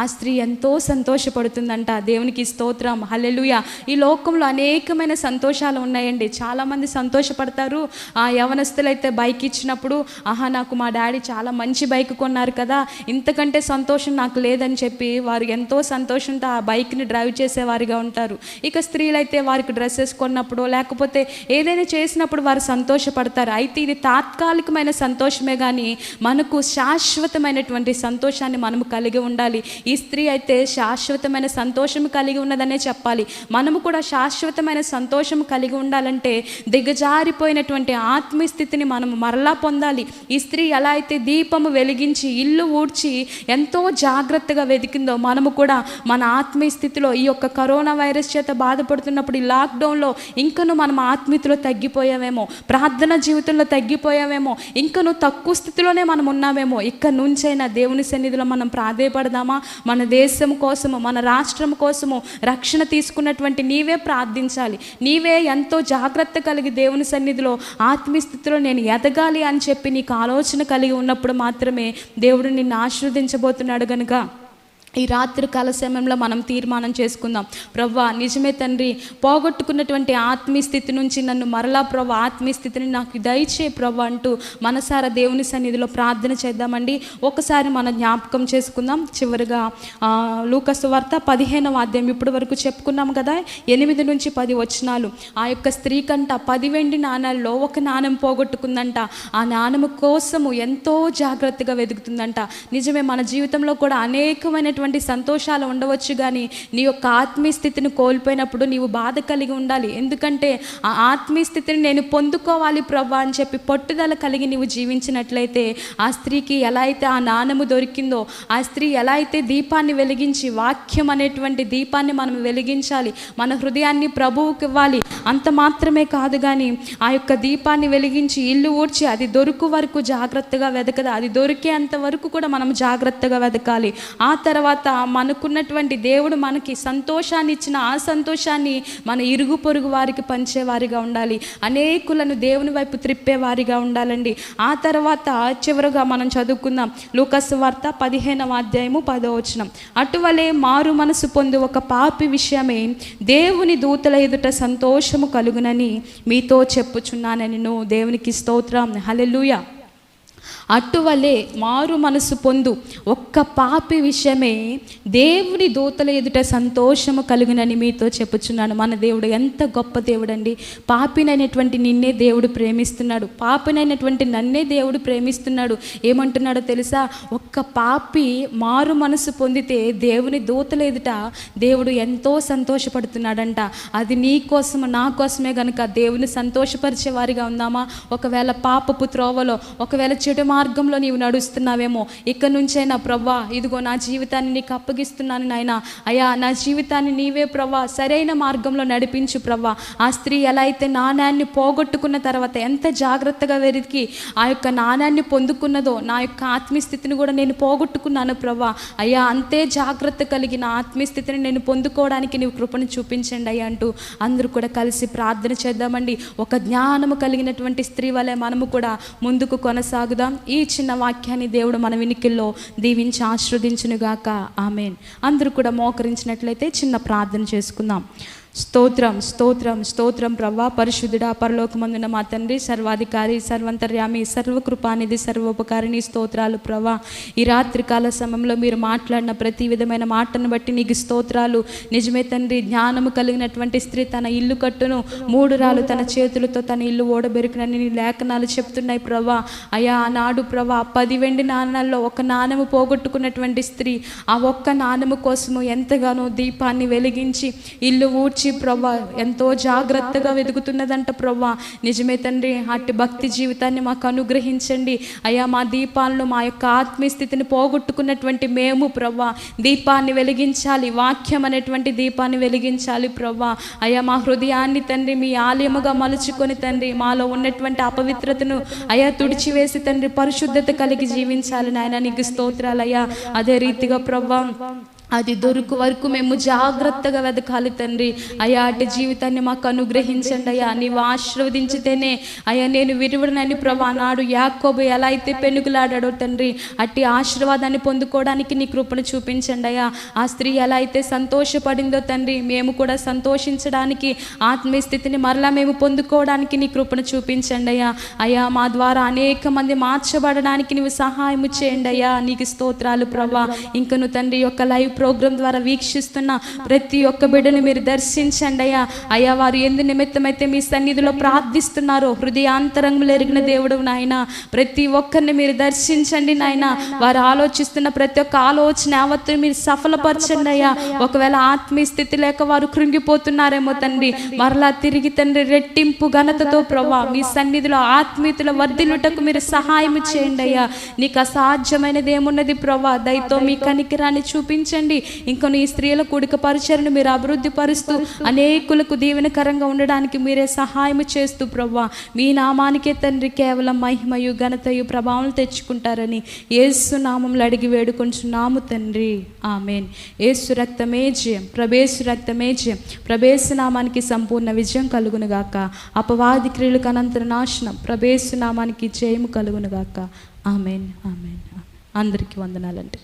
Speaker 1: ఆ స్త్రీ ఎంతో సంతోషపడుతుందంట. దేవునికి స్తోత్రం, హల్లెలూయా. ఈ లోకంలో అనేకమైన సంతోషాలు ఉన్నాయండి. చాలామంది సంతోషపడతారు. ఆ యవనస్తులైతే బైక్ ఇచ్చినప్పుడు, ఆహా నాకు మా డాడీ చాలా మంచి బైక్ కొన్నారు కదా, ఇంతకంటే సంతోషం నాకు లేదని చెప్పి వారు ఎంతో సంతోషంతో ఆ బైక్ని డ్రైవ్ చేసేవారిగా ఉంటారు. ఇక స్త్రీలైతే వారికి డ్రెస్సెస్ కొన్నప్పుడు లేకపోతే ఏదైనా చేసినప్పుడు వారు సంతోషపడతారు. అయితే ఇది తాత్కాలికమైన సంతోషమే కానీ మనకు శాశ్వతమైనటువంటి సంతోషాన్ని మనము కలిగి ఉండాలి. ఈ స్త్రీ అయితే శాశ్వతమైన సంతోషం కలిగి ఉన్నదనే చెప్పాలి. మనము కూడా శాశ్వతమైన సంతోషం కలిగి ఉండాలంటే దిగజారిపోయినటువంటి ఆత్మీయ స్థితిని మనము మరలా పొందాలి. ఈ స్త్రీ ఎలా అయితే దీపము వెలిగించి ఇల్లు ఊడ్చి ఎంతో జాగ్రత్తగా వెతికిందో, మనము కూడా మన ఆత్మీయ స్థితిలో ఈ యొక్క కరోనా వైరస్ చేత బాధపడుతున్నప్పుడు ఈ లాక్డౌన్లో ఇంకను మనం ఆత్మీయతలో తగ్గిపోయామేమో, ప్రార్థన జీవితంలో తగ్గిపోయామేమో, ఇంకను తక్కువ స్థితిలోనే మనం ఉన్నామేమో. ఇక్కడ నుంచైనా దేవుని సన్నిధిలో మనం ప్రాధేయపడదామా? మన దేశం కోసము, మన రాష్ట్రం కోసము రక్షణ తీసుకున్నటువంటి నీవే ప్రార్థించాలి. నీవే ఎంతో జాగ్రత్త కలిగి దేవుని సన్నిధిలో ఆత్మీయ స్థితిలో నేను ఎదగాలి అని చెప్పి నీకు ఆలోచన కలిగి ఉన్నప్పుడు మాత్రమే దేవుడు నిన్ను ఆశీర్వదించబోతున్నాడు. కనుక ఈ రాత్రి కాల సమయంలో మనం తీర్మానం చేసుకుందాం, ప్రవ్వా నిజమే తండ్రి, పోగొట్టుకున్నటువంటి ఆత్మీయ స్థితి నుంచి నన్ను మరలా ప్రవ్వా ఆత్మీయ స్థితిని నాకు దయచే ప్రవ్వా అంటూ మనసారా దేవుని సన్నిధిలో ప్రార్థన చేద్దామండి. ఒకసారి మనం జ్ఞాపకం చేసుకుందాం. చివరిగా లూకా సువార్త 15వ అధ్యాయం ఇప్పటి వరకు చెప్పుకున్నాం కదా, 8 నుంచి 10 వచనాలు. ఆ యొక్క స్త్రీ కంట 10 వెండి నాణాల్లో ఒక నాణెం పోగొట్టుకుందంట. ఆ నాణెము కోసము ఎంతో జాగ్రత్తగా వెతుకుతుందంట. నిజమే, మన జీవితంలో కూడా అనేకమైనటువంటి సంతోషాలు ఉండవచ్చు, కానీ నీ యొక్క ఆత్మీయ స్థితిని కోల్పోయినప్పుడు నీవు బాధ కలిగి ఉండాలి. ఎందుకంటే ఆ ఆత్మీయ స్థితిని నేను పొందుకోవాలి ప్రభా అని చెప్పి పట్టుదల కలిగి నీవు జీవించినట్లయితే, ఆ స్త్రీకి ఎలా అయితే ఆ నాణెము దొరికిందో, ఆ స్త్రీ ఎలా అయితే దీపాన్ని వెలిగించి, వాక్యం అనేటువంటి దీపాన్ని మనం వెలిగించాలి, మన హృదయాన్ని ప్రభువుకి ఇవ్వాలి. అంత మాత్రమే కాదు, కానీ ఆ యొక్క దీపాన్ని వెలిగించి ఇల్లు ఊడ్చి అది దొరుకు వరకు జాగ్రత్తగా వెతకదా, అది దొరికేంత వరకు కూడా మనం జాగ్రత్తగా వెతకాలి. ఆ తర్వాత మనకున్నటువంటి దేవుడు మనకి సంతోషాన్ని ఇచ్చిన ఆ సంతోషాన్ని మన ఇరుగు పొరుగు వారికి పంచేవారిగా ఉండాలి. అనేకులను దేవుని వైపు త్రిప్పేవారిగా ఉండాలండి. ఆ తర్వాత చివరగా మనం చదువుకుందాం లూకా సువార్త 15వ అధ్యాయము 10వ వచనం. అటువలే మారు మనసు పొంది ఒక పాపి విషయమే దేవుని దూతల ఎదుట సంతోషము కలుగునని మీతో చెప్పుచున్నానని. దేవునికి స్తోత్రం, హల్లెలూయా. అటువలే మారు మనసు పొందు ఒక్క పాపి విషయమే దేవుని దూతల ఎదుట సంతోషము కలుగునని మీతో చెప్పుచున్నాను. మన దేవుడు ఎంత గొప్ప దేవుడండి. పాపినైనటువంటి నిన్నే దేవుడు ప్రేమిస్తున్నాడు, పాపినైనటువంటి నన్నే దేవుడు ప్రేమిస్తున్నాడు. ఏమంటున్నాడో తెలుసా? ఒక్క పాపి మారు మనసు పొందితే దేవుని దూతల ఎదుట దేవుడు ఎంతో సంతోషపడుతున్నాడంట. అది నీ కోసము నా కోసమే గనుక దేవుని సంతోషపరిచే వారిగా ఉందామా? ఒకవేళ పాపపు త్రోవలో, ఒకవేళ చెడు మార్గంలో నీవు నడుస్తున్నావేమో, ఇక నుంచైనా ప్రవ్వా ఇదిగో నా జీవితాన్ని నీకు అప్పగిస్తున్నాను నాయనా, అయ్యా నా జీవితాన్ని నీవే ప్రవ్వా సరైన మార్గంలో నడిపించు ప్రవ్వా. ఆ స్త్రీ ఎలా అయితే నాణ్యాన్ని పోగొట్టుకున్న తర్వాత ఎంత జాగ్రత్తగా వెతికి ఆ యొక్క నాణ్యాన్ని పొందుకున్నదో, నా యొక్క ఆత్మీయ స్థితిని కూడా నేను పోగొట్టుకున్నాను ప్రవ్వా. అయ్యా అంతే జాగ్రత్త కలిగిన ఆత్మీయ స్థితిని నేను పొందుకోవడానికి నీవు కృపను చూపించండి అయ్యా అంటూ అందరూ కూడా కలిసి ప్రార్థన చేద్దామండి. ఒక జ్ఞానము కలిగినటువంటి స్త్రీ వలె మనము కూడా ముందుకు కొనసాగుదాం. ఈ చిన్న వాక్యాన్ని దేవుడు మన వినికిల్లో దీవించి ఆశీర్వదించునుగాక. ఆమేన్. అందరూ కూడా మోకరించినట్లయితే చిన్న ప్రార్థన చేసుకుందాం. స్తోత్రం స్తోత్రం స్తోత్రం ప్రవ్వా, పరిశుద్ధుడా, పరలోకమందున మా తండ్రి, సర్వాధికారి, సర్వంతర్యామి, సర్వకృపానిధి, సర్వోపకారిణి, స్తోత్రాలు ప్రవ్వా. ఈ రాత్రి కాల సమయంలో మీరు మాట్లాడిన ప్రతి విధమైన మాటను బట్టి నీకు స్తోత్రాలు. నిజమే తండ్రి, జ్ఞానము కలిగినటువంటి స్త్రీ తన ఇల్లు కట్టును, 3 రాళ్ళు తన చేతులతో తన ఇల్లు ఓడబెరుకునని నీ లేఖనాలు చెప్తున్నాయి ప్రవ్వా. అయ్యా ఆనాడు ప్రవ్వా 10 వెండి నాణాల్లో ఒక నాణెము పోగొట్టుకున్నటువంటి స్త్రీ ఆ ఒక్క నాణెము కోసము ఎంతగానో దీపాన్ని వెలిగించి ఇల్లు ఊడ్చి గూర్చి ప్రభా ఎంతో జాగ్రత్తగా వెతుకుతున్నదంట ప్రభా. నిజమే తండ్రి, అట్టి భక్తి జీవితాన్ని మాకు అనుగ్రహించండి అయ్యా. మా దీపాలను, మా యొక్క ఆత్మీయ స్థితిని పోగొట్టుకున్నటువంటి మేము ప్రభా దీపాన్ని వెలిగించాలి, వాక్యం అనేటువంటి దీపాన్ని వెలిగించాలి ప్రభా. అయ్యా మా హృదయాన్ని తండ్రి మీ ఆలయముగా మలుచుకొని తండ్రి మాలో ఉన్నటువంటి అపవిత్రతను అయ్యా తుడిచివేసి తండ్రి పరిశుద్ధత కలిగి జీవించాలి నాయన. నీకు స్తోత్రాలయ్యా. అదే రీతిగా ప్రభా అది దొరుకు వరకు మేము జాగ్రత్తగా వెతకాలి తండ్రి. అయ్యా అటు జీవితాన్ని మాకు అనుగ్రహించండి అయ్యా. నీవు ఆశీర్వదించితేనే అయ్యా నేను విరువడనని ప్రభా నాడు యాకోబు ఎలా అయితే పెనుగులాడాడో తండ్రి అట్టి ఆశీర్వాదాన్ని పొందుకోవడానికి నీ కృపను చూపించండి అయ్యా. ఆ స్త్రీ ఎలా అయితే సంతోషపడిందో తండ్రి మేము కూడా సంతోషించడానికి, ఆత్మీయ స్థితిని మరలా మేము పొందుకోవడానికి నీ కృపను చూపించండి అయ్యా. అయ్యా మా ద్వారా అనేక మంది మార్చబడడానికి నీవు సహాయం చేయండి అయ్యా. నీకు స్తోత్రాలు ప్రభా. ఇంకను తండ్రి యొక్క లైవ్ ప్రోగ్రాం ద్వారా వీక్షిస్తున్న ప్రతి ఒక్క బిడ్డను మీరు దర్శించండి అయ్యా. అయ్యా వారు ఎందు నిమిత్తమైతే మీ సన్నిధిలో ప్రార్థిస్తున్నారో హృదయాంతరంగులు ఎరిగిన దేవుడు నాయన, ప్రతి ఒక్కరిని మీరు దర్శించండి నాయన. వారు ఆలోచిస్తున్న ప్రతి ఒక్క ఆలోచన యావత్తు మీరు సఫలపరచండి అయ్యా. ఒకవేళ ఆత్మీయ స్థితి లేక వారు కృంగిపోతున్నారేమో తండ్రి, మరలా తిరిగి తండ్రి రెట్టింపు ఘనతతో ప్రభా మీ సన్నిధిలో ఆత్మీయతలో వర్ధిల్లుటకు మీరు సహాయం చేయండి అయ్యా. నీకు అసాధ్యమైనది ఏమున్నది ప్రభా. దయతో మీ కనికిరాన్ని చూపించండి. ఇంకా ఈ స్త్రీల కూడిక పరిచర్ను మీరు అభివృద్ధి పరుస్తూ అనేకులకు దీవెనకరంగా ఉండడానికి మీరే సహాయం చేస్తూ ప్రభా మీ నామానికే తండ్రి కేవలం మహిమయు ఘనతయు ప్రభావం తెచ్చుకుంటారని యేసు నామములో అడిగి వేడుకొంచున్నాము తండ్రి. ఆమేన్. యేసు రక్తమే జయం, ప్రభేసు రక్తమే జయం. ప్రభేసు నామానికి సంపూర్ణ విజయం కలుగునుగాక. అపవాది క్రియలకు అనంతర నాశనం. ప్రభేసు నామానికి జయము కలుగునుగాక. ఆమేన్. ఆమేన్. అందరికీ వందనాలండి.